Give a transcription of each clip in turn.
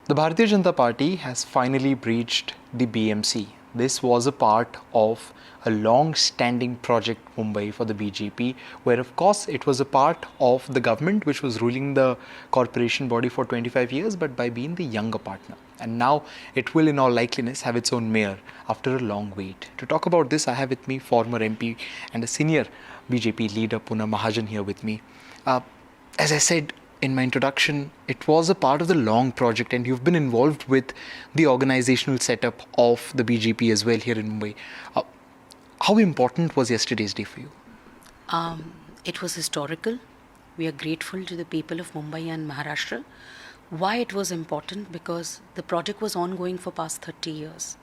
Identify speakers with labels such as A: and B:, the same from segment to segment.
A: The Bharatiya Janata Party has finally breached the BMC. This was a part of a long-standing project Mumbai for the BJP, where of course it was a part of the government which was ruling the corporation body for 25 years, but by being the younger partner. And now it will in all likeliness have its own mayor after a long wait. To talk about this, I have with me former MP and a senior BJP leader, Poonam Mahajan, here with me. As I said in my introduction, it was a part of the long project, and you've been involved with the organizational setup of the BJP as well here in Mumbai. How important was yesterday's day for you?
B: It was historical. We are grateful to the people of Mumbai and Maharashtra. Why it was important? Because the project was ongoing for past 30 years.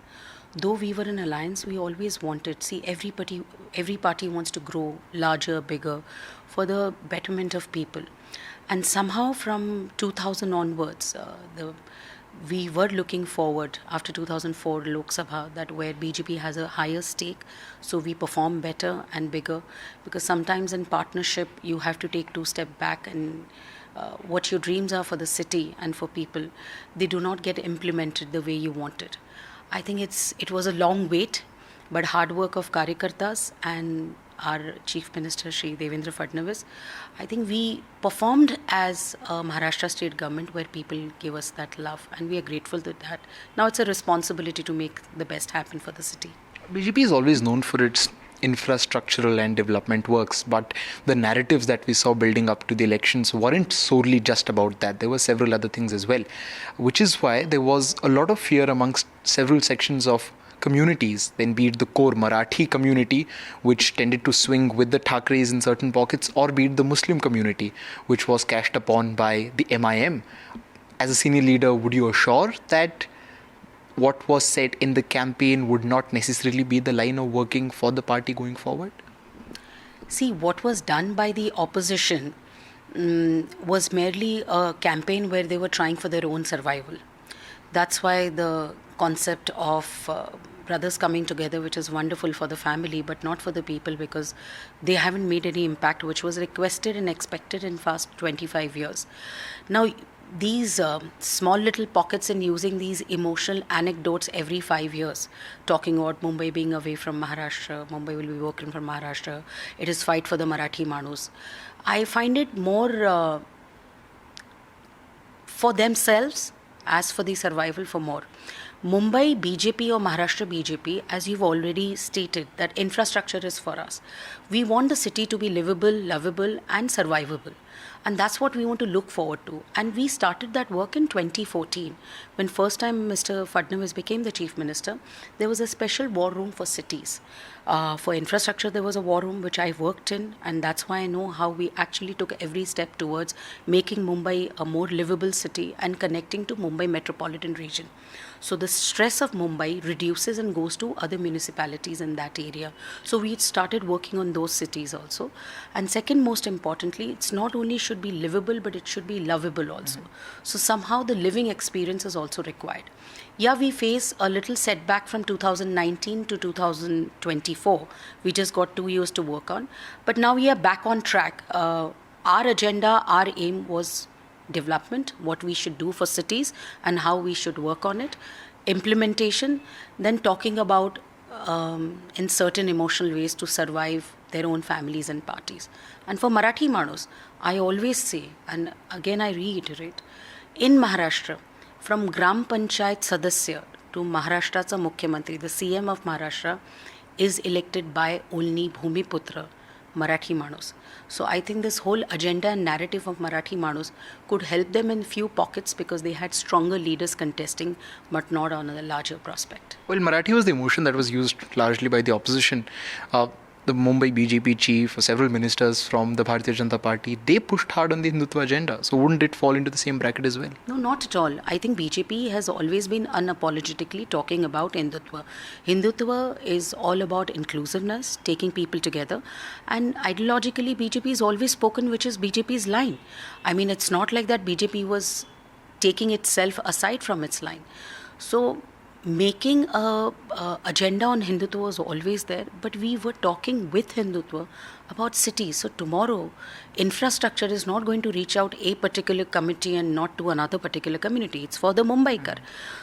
B: Though we were in alliance, we always wanted, every party wants to grow larger, bigger, for the betterment of people. And somehow from 2000 onwards, we were looking forward after 2004 Lok Sabha, that where BJP has a higher stake, so we perform better and bigger, because sometimes in partnership you have to take 2 steps back, and what your dreams are for the city and for people, they do not get implemented the way you wanted. I think it was a long wait, but hard work of karyakartas and our Chief Minister Devendra Fadnavis, I think we performed as a Maharashtra state government where people gave us that love, and we are grateful to that. Now it's a responsibility to make the best happen for the city.
A: BJP is always known for its infrastructural and development works, but the narratives that we saw building up to the elections weren't solely just about that. There were several other things as well, which is why there was a lot of fear amongst several sections of communities, then be it the core Marathi community, which tended to swing with the Thakres in certain pockets, or be it the Muslim community, which was cashed upon by the MIM. As a senior leader, would you assure that what was said in the campaign would not necessarily be the line of working for the party going forward?
B: See, what was done by the opposition was merely a campaign where they were trying for their own survival. That's why the concept of brothers coming together, which is wonderful for the family but not for the people, because they haven't made any impact, which was requested and expected in past 25 years. Now these small little pockets in using these emotional anecdotes every 5 years, talking about Mumbai being away from Maharashtra, Mumbai will be working from Maharashtra, it is fight for the Marathi Manus, I find it more for themselves as for the survival for more. Mumbai BJP or Maharashtra BJP, as you've already stated, that infrastructure is for us. We want the city to be livable, lovable and survivable. And that's what we want to look forward to. And we started that work in 2014. When first time Mr. Fadnavis became the Chief Minister, there was a special war room for cities. For infrastructure, there was a war room which I worked in, and that's why I know how we actually took every step towards making Mumbai a more livable city and connecting to Mumbai metropolitan region. So the stress of Mumbai reduces and goes to other municipalities in that area. So we started working on those cities also. And second, most importantly, it's not only should be livable, but it should be lovable also. So somehow the living experience is also required. Yeah, we face a little setback from 2019 to 2024. We just got 2 years to work on. But now we are back on track. Our agenda, our aim was development, what we should do for cities and how we should work on it. Implementation, then talking about in certain emotional ways to survive their own families and parties. And for Marathi Manus, I always say, and again I reiterate, in Maharashtra, from Gram Panchayat Sadasya to Maharashtra's Mukhyamantri, the CM of Maharashtra is elected by only Bhumiputra, Marathi Manus. So I think this whole agenda and narrative of Marathi Manus could help them in few pockets, because they had stronger leaders contesting, but not on a larger prospect.
A: Well, Marathi was the emotion that was used largely by the opposition. The Mumbai BJP chief or several ministers from the Bharatiya Janata Party, they pushed hard on the Hindutva agenda. So wouldn't it fall into the same bracket as well?
B: No, not at all. I think BJP has always been unapologetically talking about Hindutva. Hindutva is all about inclusiveness, taking people together. And ideologically, BJP has always spoken, which is BJP's line. I mean, it's not like that BJP was taking itself aside from its line. So making a agenda on Hindutva was always there, but we were talking with Hindutva about cities. So tomorrow, infrastructure is not going to reach out a particular committee and not to another particular community. It's for the Mumbaikar.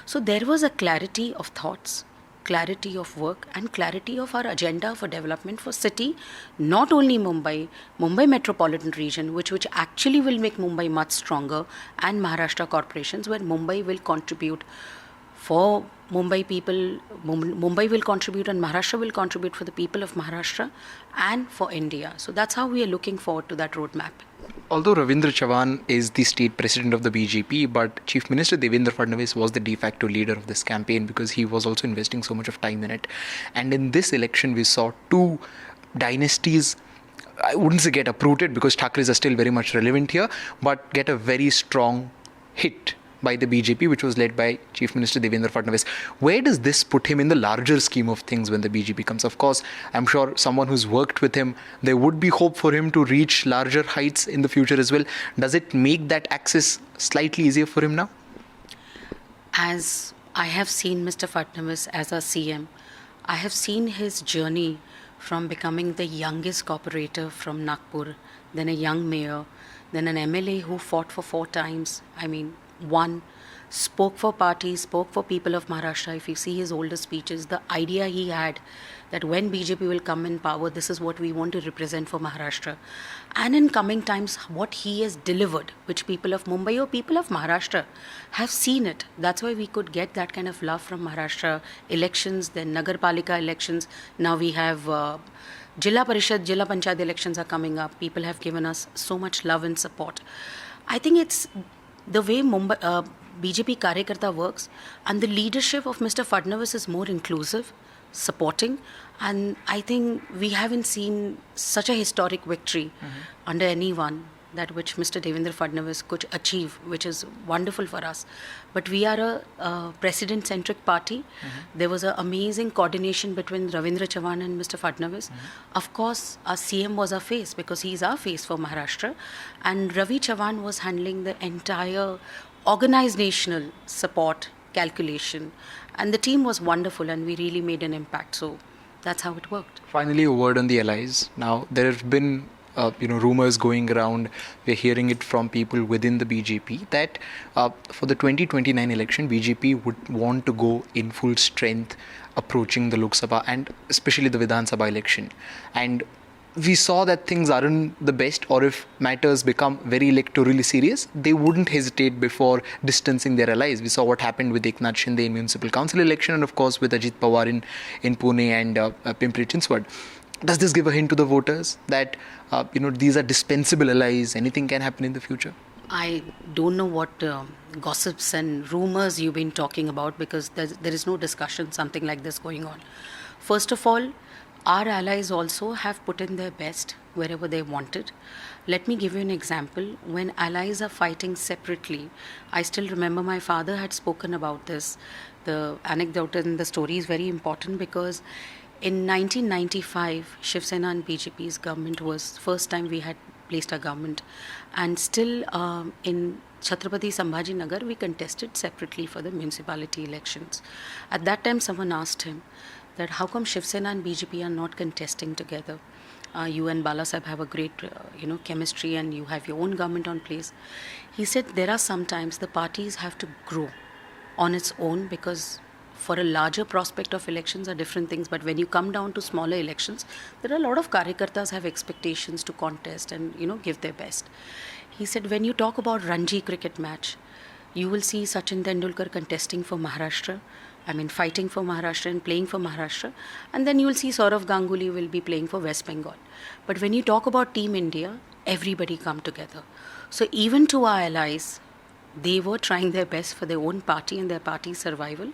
B: So there was a clarity of thoughts, clarity of work, and clarity of our agenda for development for city, not only Mumbai metropolitan region, which actually will make Mumbai much stronger, and Maharashtra corporations, where Mumbai will contribute for Mumbai people, Mumbai will contribute and Maharashtra will contribute for the people of Maharashtra and for India. So that's how we are looking forward to that roadmap.
A: Although Ravindra Chavan is the state president of the BJP, but Chief Minister Devendra Fadnavis was the de facto leader of this campaign because he was also investing so much of time in it. And in this election, we saw two dynasties, I wouldn't say get uprooted because Thakres are still very much relevant here, but get a very strong hit by the BJP, which was led by Chief Minister Devendra Fadnavis. Where does this put him in the larger scheme of things when the BJP comes? Of course, I'm sure someone who's worked with him, there would be hope for him to reach larger heights in the future as well. Does it make that access slightly easier for him now?
B: As I have seen Mr. Fadnavis as a CM, I have seen his journey from becoming the youngest corporator from Nagpur, then a young mayor, then an MLA who fought for 4 times. One, spoke for party, spoke for people of Maharashtra. If you see his older speeches, the idea he had that when BJP will come in power, this is what we want to represent for Maharashtra. And in coming times, what he has delivered, which people of Mumbai or people of Maharashtra have seen it. That's why we could get that kind of love from Maharashtra. Elections, then Nagarpalika elections. Now we have Jilla Parishad, Jilla Panchayat elections are coming up. People have given us so much love and support. I think it's the way BJP karyakarta works, and the leadership of Mr. Fadnavis is more inclusive, supporting, and I think we haven't seen such a historic victory under anyone that which Mr. Devendra Fadnavis could achieve, which is wonderful for us. But we are a president-centric party. There was an amazing coordination between Ravindra Chavan and Mr. Fadnavis. Of course, our CM was our face because he is our face for Maharashtra. And Ravi Chavan was handling the entire organizational support calculation. And the team was wonderful and we really made an impact. So that's how it worked.
A: Finally, a word on the allies. Now, there have been rumors going around. We're hearing it from people within the BJP that for the 2029 election, BJP would want to go in full strength approaching the Lok Sabha and especially the Vidhan Sabha election. And we saw that things aren't the best, or if matters become very electorally serious, they wouldn't hesitate before distancing their allies. We saw what happened with Eknath Shinde in municipal council election and of course with Ajit Pawar in Pune and Pimpri Chinchwad. Does this give a hint to the voters that these are dispensable allies, anything can happen in the future?
B: I don't know what gossips and rumors you've been talking about because there is no discussion something like this going on. First of all, our allies also have put in their best wherever they wanted. Let me give you an example. When allies are fighting separately, I still remember my father had spoken about this. The anecdote in the story is very important because in 1995, Shiv Sena and BJP's government was first time we had placed a government, and still in Chhatrapati Sambhaji Nagar we contested separately for the municipality elections. At that time, someone asked him that how come Shiv Sena and BJP are not contesting together? You and Bala Sahib have a great chemistry and you have your own government on place. He said there are sometimes the parties have to grow on its own because for a larger prospect of elections are different things, but when you come down to smaller elections, there are a lot of karyakartas have expectations to contest and give their best. He said when you talk about Ranji cricket match, you will see Sachin Tendulkar contesting for Maharashtra, fighting for Maharashtra and playing for Maharashtra, and then you will see Saurav Ganguly will be playing for West Bengal. But when you talk about Team India, everybody come together. So even to our allies, they were trying their best for their own party and their party's survival.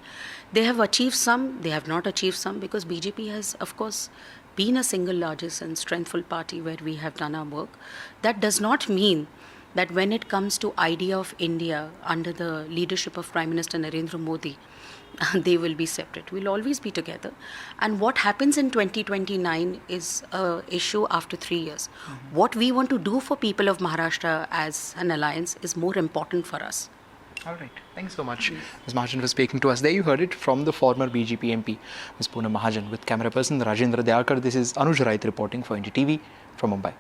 B: They have achieved some, they have not achieved some, because BJP has, of course, been a single largest and strengthful party where we have done our work. That does not mean that when it comes to idea of India under the leadership of Prime Minister Narendra Modi, they will be separate. We'll always be together. And what happens in 2029 is an issue after 3 years. What we want to do for people of Maharashtra as an alliance is more important for us.
A: All right. Thanks so much. Ms. Mahajan was speaking to us. There you heard it from the former BJP MP, Ms. Poonam Mahajan, with camera person Rajendra Dayakar. This is Anuj Raith reporting for NDTV from Mumbai.